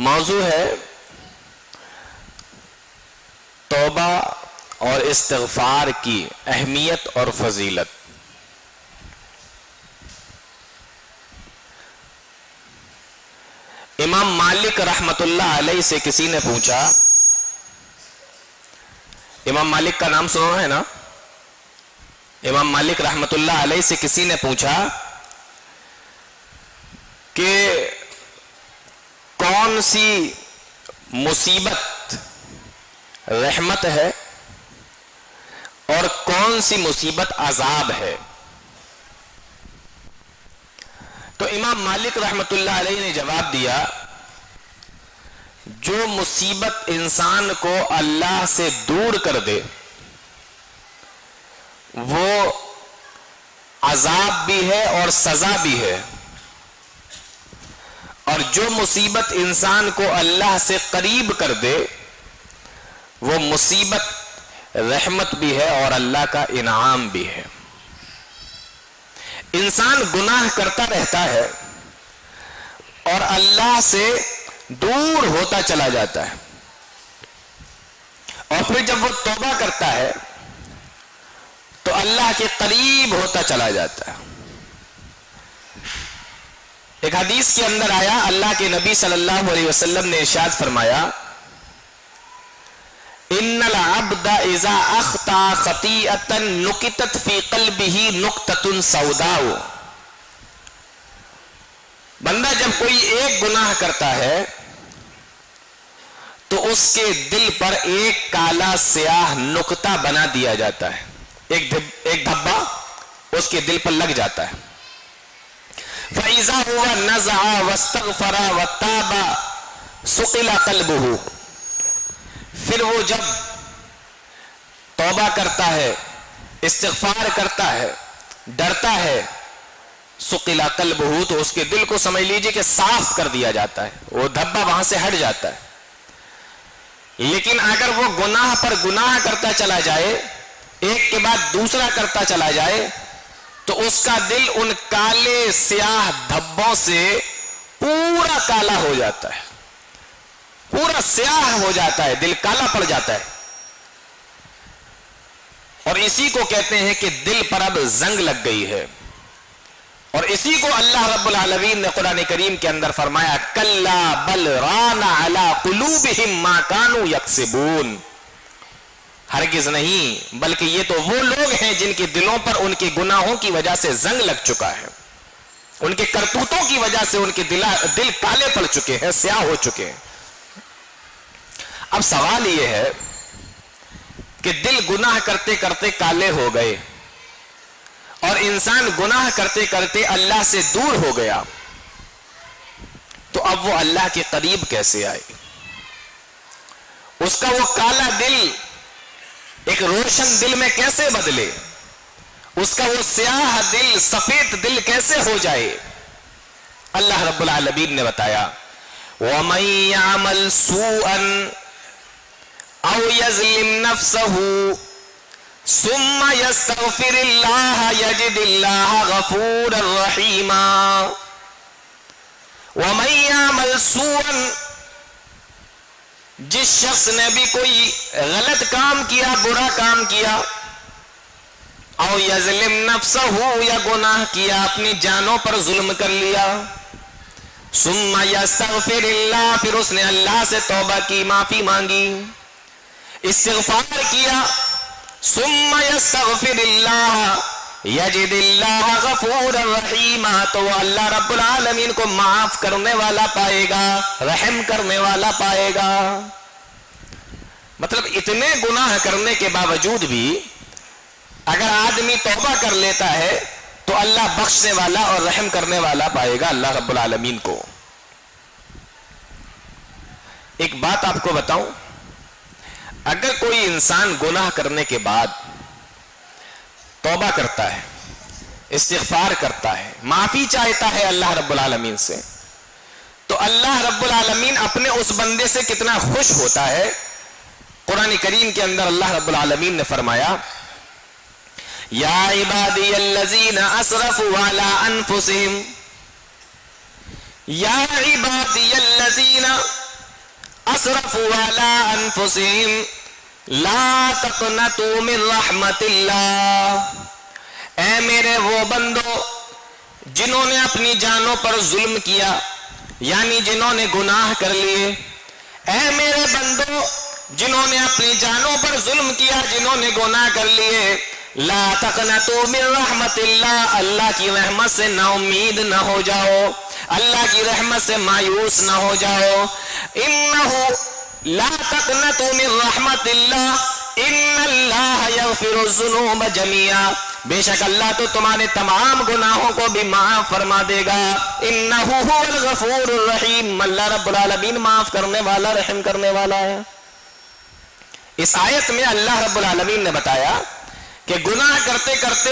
موضوع ہے توبہ اور استغفار کی اہمیت اور فضیلت۔ امام مالک رحمت اللہ علیہ سے کسی نے پوچھا، امام مالک کا نام سنا ہے نا؟ امام مالک رحمت اللہ علیہ سے کسی نے پوچھا کہ کون سی مصیبت رحمت ہے اور کون سی مصیبت عذاب ہے؟ تو امام مالک رحمت اللہ علیہ نے جواب دیا، جو مصیبت انسان کو اللہ سے دور کر دے وہ عذاب بھی ہے اور سزا بھی ہے، اور جو مصیبت انسان کو اللہ سے قریب کر دے وہ مصیبت رحمت بھی ہے اور اللہ کا انعام بھی ہے۔ انسان گناہ کرتا رہتا ہے اور اللہ سے دور ہوتا چلا جاتا ہے، اور پھر جب وہ توبہ کرتا ہے تو اللہ کے قریب ہوتا چلا جاتا ہے۔ ایک حدیث کے اندر آیا، اللہ کے نبی صلی اللہ علیہ وسلم نے ارشاد فرمایا، ان العبد اذا اخطا خطیئۃ نکتت فی قلبہ نقطۃ سوداء، بندہ جب کوئی ایک گناہ کرتا ہے تو اس کے دل پر ایک کالا سیاہ نقطہ بنا دیا جاتا ہے، ایک دھبا اس کے دل پر لگ جاتا ہے۔ فَإِذَا هُوَ نَزَعَ وَاسْتَغْفَرَ وَتَابَ سُقِلَ قَلْبُهُ، پھر وہ جب توبہ کرتا ہے، استغفار کرتا ہے، ڈرتا ہے، سُقِلَ قَلْبُهُ، تو اس کے دل کو سمجھ لیجئے کہ صاف کر دیا جاتا ہے، وہ دھبا وہاں سے ہٹ جاتا ہے۔ لیکن اگر وہ گناہ پر گناہ کرتا چلا جائے، ایک کے بعد دوسرا کرتا چلا جائے، تو اس کا دل ان کالے سیاہ دھبوں سے پورا کالا ہو جاتا ہے، پورا سیاہ ہو جاتا ہے، دل کالا پڑ جاتا ہے، اور اسی کو کہتے ہیں کہ دل پر اب زنگ لگ گئی ہے۔ اور اسی کو اللہ رب العالمین نے قرآن کریم کے اندر فرمایا، کلا بل ران علی قلوبہم ما کانوا یکسبون، ہرگز نہیں، بلکہ یہ تو وہ لوگ ہیں جن کے دلوں پر ان کے گناہوں کی وجہ سے زنگ لگ چکا ہے، ان کے کرتوتوں کی وجہ سے ان کے دل کالے پڑ چکے ہیں، سیاہ ہو چکے ہیں۔ اب سوال یہ ہے کہ دل گناہ کرتے کرتے کالے ہو گئے اور انسان گناہ کرتے کرتے اللہ سے دور ہو گیا، تو اب وہ اللہ کے قریب کیسے آئے؟ اس کا وہ کالا دل ایک روشن دل میں کیسے بدلے؟ اس کا وہ سیاہ دل سفید دل کیسے ہو جائے؟ اللہ رب العالمین نے بتایا، وَمَن يَعْمَلْ سُوءًا أَوْ يَظْلِمْ نَفْسَهُ ثُمَّ يَسْتَغْفِرِ اللَّهَ يَجِدِ اللَّهَ غَفُورًا رَحِيمًا۔ وَمَن يَعْمَلْ سُوءًا، جس شخص نے بھی کوئی غلط کام کیا، برا کام کیا، او یظلم نفسہ، یا گناہ کیا، اپنی جانوں پر ظلم کر لیا، ثم یستغفر اللہ، پھر اس نے اللہ سے توبہ کی، معافی مانگی، استغفار کیا، ثم یستغفر اللہ یجد اللہ غفورا رحیما، تو وہ اللہ رب العالمین کو معاف کرنے والا پائے گا، رحم کرنے والا پائے گا۔ مطلب اتنے گناہ کرنے کے باوجود بھی اگر آدمی توبہ کر لیتا ہے تو اللہ بخشنے والا اور رحم کرنے والا پائے گا اللہ رب العالمین کو۔ ایک بات آپ کو بتاؤں، اگر کوئی انسان گناہ کرنے کے بعد توبہ کرتا ہے، استغفار کرتا ہے، معافی چاہتا ہے اللہ رب العالمین سے، تو اللہ رب العالمین اپنے اس بندے سے کتنا خوش ہوتا ہے۔ قرآن کریم کے اندر اللہ رب العالمین نے فرمایا، یا عبادی الذین اسرفوا علی انفسہم، یا عبادی الذین اسرفوا علی انفسہم لا تقنطوا من رحمت اللہ، اے میرے وہ بندو جنہوں نے اپنی جانوں پر ظلم کیا، یعنی جنہوں نے گناہ کر لیے، اے میرے بندو جنہوں نے اپنی جانوں پر ظلم کیا، جنہوں نے گناہ کر لیے، لا تقنطوا من رحمت اللہ، اللہ کی رحمت سے نا امید نہ ہو جاؤ، اللہ کی رحمت سے مایوس نہ ہو جاؤ. انہو لا تقنطوا من رحمت اللہ ان اللہ یغفر الذنوب جميعا، بے شک اللہ تو تمہارے تمام گناہوں کو بھی معاف فرما دے گا. انہو هو الغفور الرحیم، اللہ رب العالمین معاف کرنے والا رحم کرنے والا ہے. اس آیت میں اللہ رب العالمین نے بتایا کہ گناہ کرتے کرتے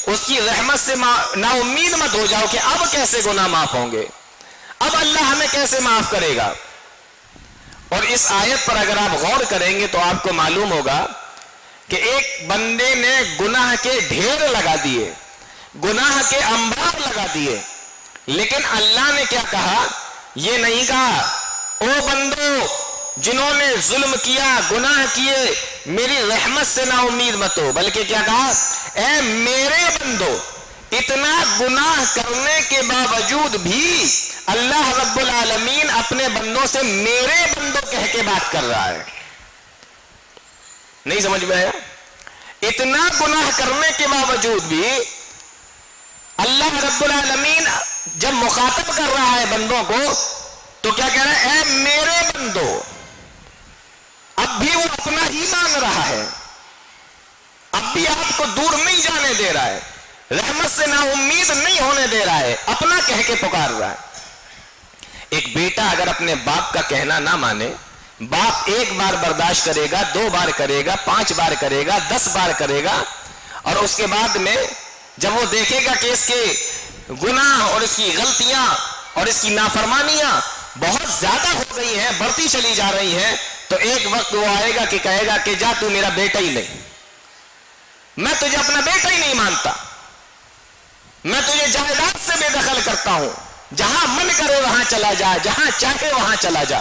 اس کی رحمت سے نا امید مت ہو جاؤ کہ اب کیسے گناہ معاف ہوں گے، اب اللہ ہمیں کیسے معاف کرے گا. اور اس آیت پر اگر آپ غور کریں گے تو آپ کو معلوم ہوگا کہ ایک بندے نے گناہ کے ڈھیر لگا دیے، گناہ کے انبار لگا دیے، لیکن اللہ نے کیا کہا؟ یہ نہیں کہا او بندو جنہوں نے ظلم کیا، گناہ کیے، میری رحمت سے نا امید مت ہو، بلکہ کیا کہا؟ اے میرے بندو، اتنا گناہ کرنے کے باوجود بھی اللہ رب العالمین اپنے بندوں سے میرے بندوں کہہ کے بات کر رہا ہے. نہیں سمجھ میں آیا؟ اتنا گناہ کرنے کے باوجود بھی اللہ رب العالمین جب مخاطب کر رہا ہے بندوں کو تو کیا کہہ رہا ہے؟ اے میرے بندو. اب بھی وہ اپنا ہی مان رہا ہے، اب بھی آپ کو دور نہیں جانے دے رہا ہے، رحمت سے نا امید نہیں ہونے دے رہا ہے، اپنا کہہ کے پکار رہا ہے. ایک بیٹا اگر اپنے باپ کا کہنا نہ مانے، باپ ایک بار برداشت کرے گا، 2 بار کرے گا، 5 بار کرے گا، 10 بار کرے گا، اور اس کے بعد میں جب وہ دیکھے گا کہ اس کے گناہ اور اس کی غلطیاں اور اس کی نافرمانیاں بہت زیادہ ہو گئی ہیں، بڑھتی چلی جا رہی ہیں، تو ایک وقت وہ آئے گا کہ کہے گا کہ جا تو میرا بیٹا ہی نہیں، میں تجھے اپنا بیٹا ہی نہیں مانتا، میں تجھے جائیداد سے بے دخل کرتا ہوں، جہاں من کرے وہاں چلا جا، جہاں چاہے وہاں چلا جا.